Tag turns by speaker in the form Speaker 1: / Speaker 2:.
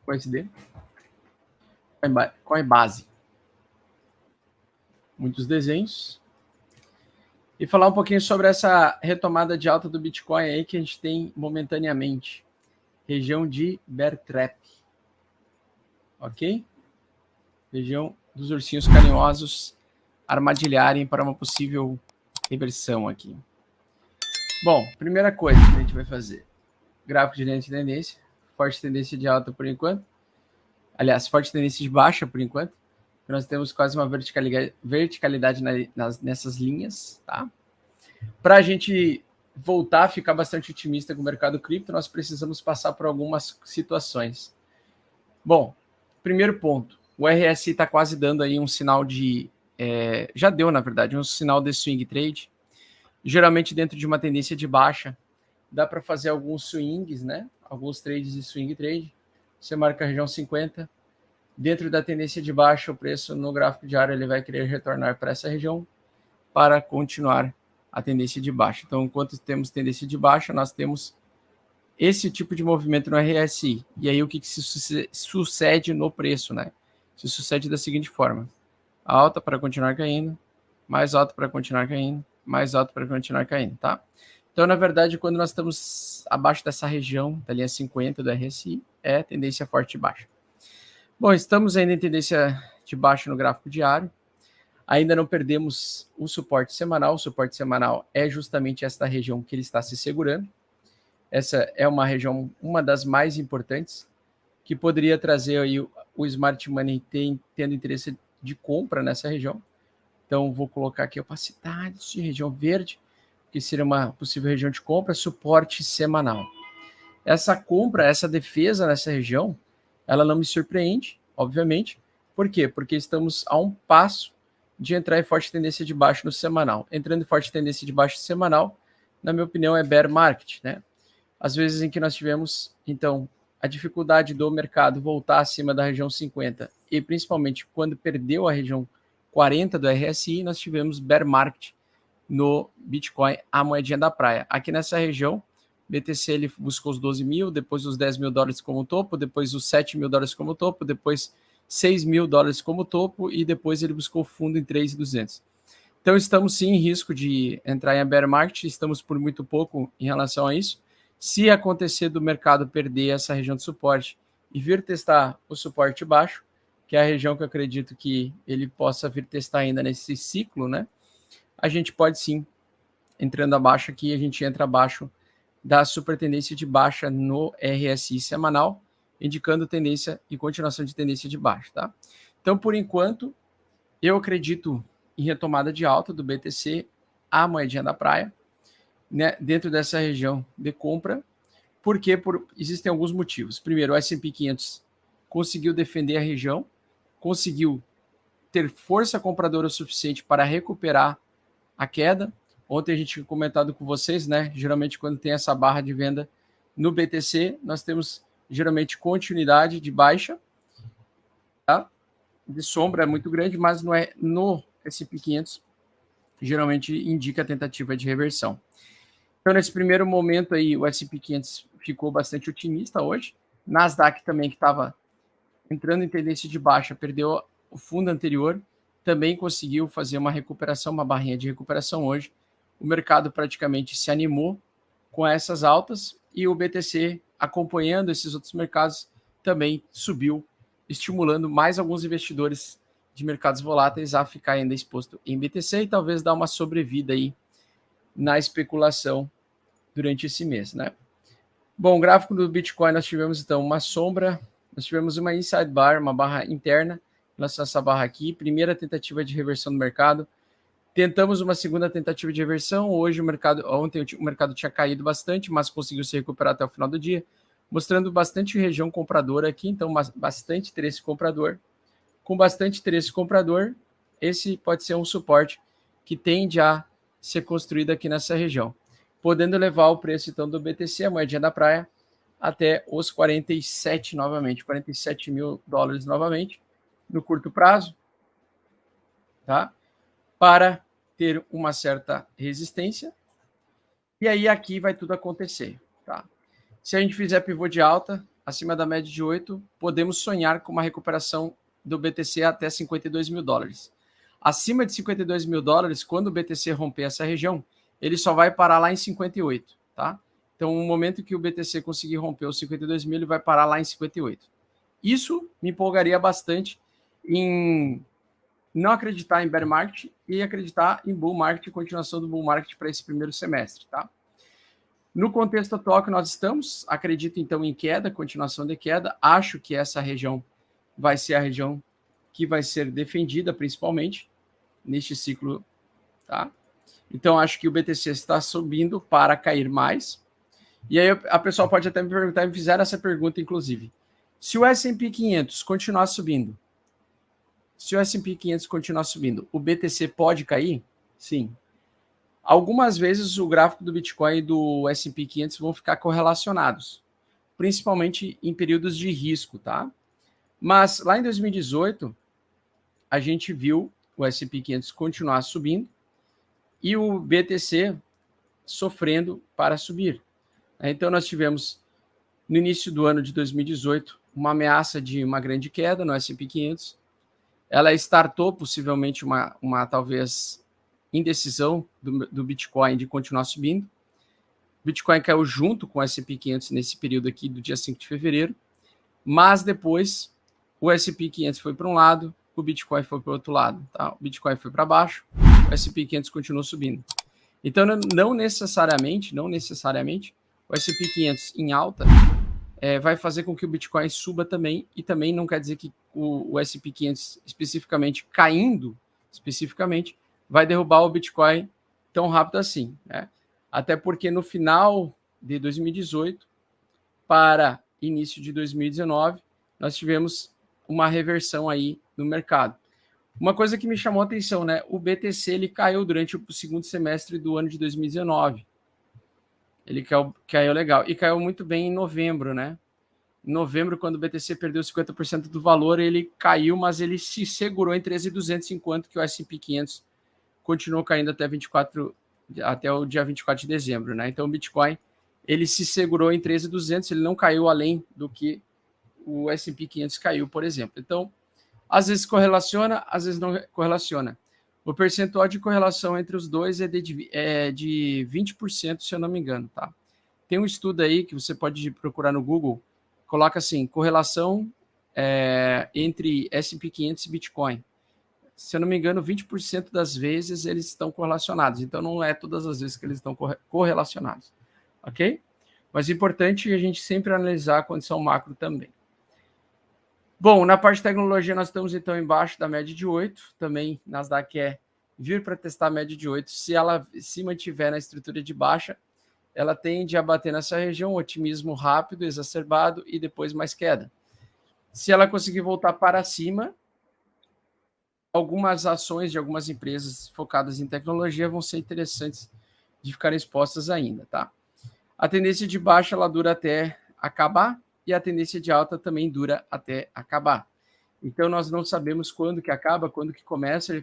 Speaker 1: USD. Qual é base? Muitos desenhos. E falar um pouquinho sobre essa retomada de alta do Bitcoin aí que a gente tem momentaneamente. Região de Bear Trap. Ok? Região dos ursinhos carinhosos armadilharem para uma possível reversão aqui. Bom, primeira coisa que a gente vai fazer. Gráfico de linha de tendência. Forte tendência de alta por enquanto. Aliás, forte tendência de baixa por enquanto. Nós temos quase uma verticalidade nessas linhas, tá? Para a gente voltar a ficar bastante otimista com o mercado cripto, nós precisamos passar por algumas situações. Bom, primeiro ponto, o RSI está quase dando aí um sinal de... já deu, na verdade, um sinal de swing trade. Geralmente dentro de uma tendência de baixa, dá para fazer alguns swings, né? Alguns trades de swing trade. Você marca a região 50. Dentro da tendência de baixa, o preço no gráfico diário ele vai querer retornar para essa região para continuar a tendência de baixa. Então, enquanto temos tendência de baixa, nós temos esse tipo de movimento no RSI. E aí, o que se sucede no preço, né? Se sucede da seguinte forma. Alta para continuar caindo, mais alta para continuar caindo, mais alta para continuar caindo, tá? Então, na verdade, quando nós estamos abaixo dessa região, da linha 50 do RSI, é tendência forte e baixa. Bom, estamos ainda em tendência de baixa no gráfico diário. Ainda não perdemos o suporte semanal. O suporte semanal é justamente esta região que ele está se segurando. Essa é uma região, uma das mais importantes, que poderia trazer aí o Smart Money tendo interesse de compra nessa região. Então, vou colocar aqui opacidade de região verde, que seria uma possível região de compra, suporte semanal. Essa compra, essa defesa nessa região, ela não me surpreende, obviamente. Por quê? Porque estamos a um passo de entrar em forte tendência de baixo no semanal. Entrando em forte tendência de baixo semanal, na minha opinião, é bear market, né? Às vezes em que nós tivemos, então, a dificuldade do mercado voltar acima da região 50 e principalmente quando perdeu a região 40 do RSI, nós tivemos bear market no Bitcoin, a moedinha da praia. Aqui nessa região, BTC ele buscou os 12 mil, depois os 10 mil dólares como topo, depois os 7 mil dólares como topo, depois 6 mil dólares como topo e depois ele buscou fundo em 3.200. Então estamos sim em risco de entrar em bear market, estamos por muito pouco em relação a isso. Se acontecer do mercado perder essa região de suporte e vir testar o suporte baixo, que é a região que eu acredito que ele possa vir testar ainda nesse ciclo, né? A gente pode sim, entrando abaixo aqui, a gente entra abaixo da super tendência de baixa no RSI semanal, indicando tendência e continuação de tendência de baixa, tá? Então, por enquanto, eu acredito em retomada de alta do BTC, a moedinha da praia, né, dentro dessa região de compra, porque existem alguns motivos. Primeiro, o S&P 500 conseguiu defender a região, conseguiu ter força compradora o suficiente para recuperar a queda. Ontem a gente tinha comentado com vocês, né? Geralmente quando tem essa barra de venda no BTC, nós temos geralmente continuidade de baixa, tá? De sombra é muito grande, mas não é no S&P 500, geralmente indica a tentativa de reversão. Então, nesse primeiro momento aí, o S&P 500 ficou bastante otimista hoje. Nasdaq também, que estava entrando em tendência de baixa, perdeu o fundo anterior, também conseguiu fazer uma recuperação, uma barrinha de recuperação hoje. O mercado praticamente se animou com essas altas e o BTC, acompanhando esses outros mercados, também subiu, estimulando mais alguns investidores de mercados voláteis a ficar ainda exposto em BTC e talvez dar uma sobrevida aí na especulação durante esse mês, né? Bom, gráfico do Bitcoin, nós tivemos então uma sombra, nós tivemos uma inside bar, uma barra interna, essa barra aqui, primeira tentativa de reversão do mercado. Tentamos uma segunda tentativa de reversão. Ontem o mercado tinha caído bastante, mas conseguiu se recuperar até o final do dia, mostrando bastante região compradora aqui, então bastante interesse comprador. Com bastante interesse comprador, esse pode ser um suporte que tende a ser construído aqui nessa região, podendo levar o preço então do BTC, a moedinha da praia, até os 47 novamente, 47 mil dólares novamente, no curto prazo, tá? Para ter uma certa resistência. E aí aqui vai tudo acontecer, tá? Se a gente fizer pivô de alta, acima da média de 8, podemos sonhar com uma recuperação do BTC até 52 mil dólares. Acima de 52 mil dólares, quando o BTC romper essa região, ele só vai parar lá em 58, tá? Então, no momento que o BTC conseguir romper os 52 mil, ele vai parar lá em 58. Isso me empolgaria bastante em não acreditar em bear market e acreditar em bull market, continuação do bull market para esse primeiro semestre, tá? No contexto atual que nós estamos, acredito então em queda, continuação de queda. Acho que essa região vai ser a região que vai ser defendida principalmente neste ciclo, tá? Então acho que o BTC está subindo para cair mais. E aí a pessoa pode até me perguntar, me fizeram essa pergunta inclusive. Se o S&P 500 continuar subindo, o BTC pode cair? Sim. Algumas vezes o gráfico do Bitcoin e do S&P 500 vão ficar correlacionados, principalmente em períodos de risco, tá? Mas lá em 2018, a gente viu o S&P 500 continuar subindo e o BTC sofrendo para subir. Então nós tivemos, no início do ano de 2018, uma ameaça de uma grande queda no S&P 500. Ela startou possivelmente uma talvez indecisão do Bitcoin de continuar subindo. O Bitcoin caiu junto com o S&P 500 nesse período aqui do dia 5 de fevereiro, mas depois o S&P 500 foi para um lado, o Bitcoin foi para o outro lado, tá? O Bitcoin foi para baixo, o S&P 500 continuou subindo. Então não necessariamente o S&P 500 em alta vai fazer com que o Bitcoin suba também, e também não quer dizer que o S&P 500 especificamente caindo, vai derrubar o Bitcoin tão rápido assim, né? Até porque no final de 2018 para início de 2019, nós tivemos uma reversão aí no mercado. Uma coisa que me chamou a atenção, né? O BTC ele caiu durante o segundo semestre do ano de 2019. Ele caiu legal. E caiu muito bem em novembro, né? Em novembro, quando o BTC perdeu 50% do valor, ele caiu, mas ele se segurou em 13.200, enquanto que o S&P 500 continuou caindo até o dia 24 de dezembro, né? Então o Bitcoin ele se segurou em 13.200, ele não caiu além do que o S&P 500 caiu, por exemplo. Então, às vezes correlaciona, às vezes não correlaciona. O percentual de correlação entre os dois é de 20%, se eu não me engano, tá? Tem um estudo aí que você pode procurar no Google, coloca assim, correlação entre S&P 500 e Bitcoin. Se eu não me engano, 20% das vezes eles estão correlacionados. Então, não é todas as vezes que eles estão correlacionados. Ok? Mas é importante a gente sempre analisar a condição macro também. Bom, na parte de tecnologia, nós estamos então embaixo da média de 8. Também Nasdaq quer vir para testar a média de 8. Se ela se mantiver na estrutura de baixa, ela tende a bater nessa região, otimismo rápido, exacerbado e depois mais queda. Se ela conseguir voltar para cima, algumas ações de algumas empresas focadas em tecnologia vão ser interessantes de ficarem expostas ainda, tá? A tendência de baixa, ela dura até acabar, e a tendência de alta também dura até acabar. Então, nós não sabemos quando que acaba, quando que começa,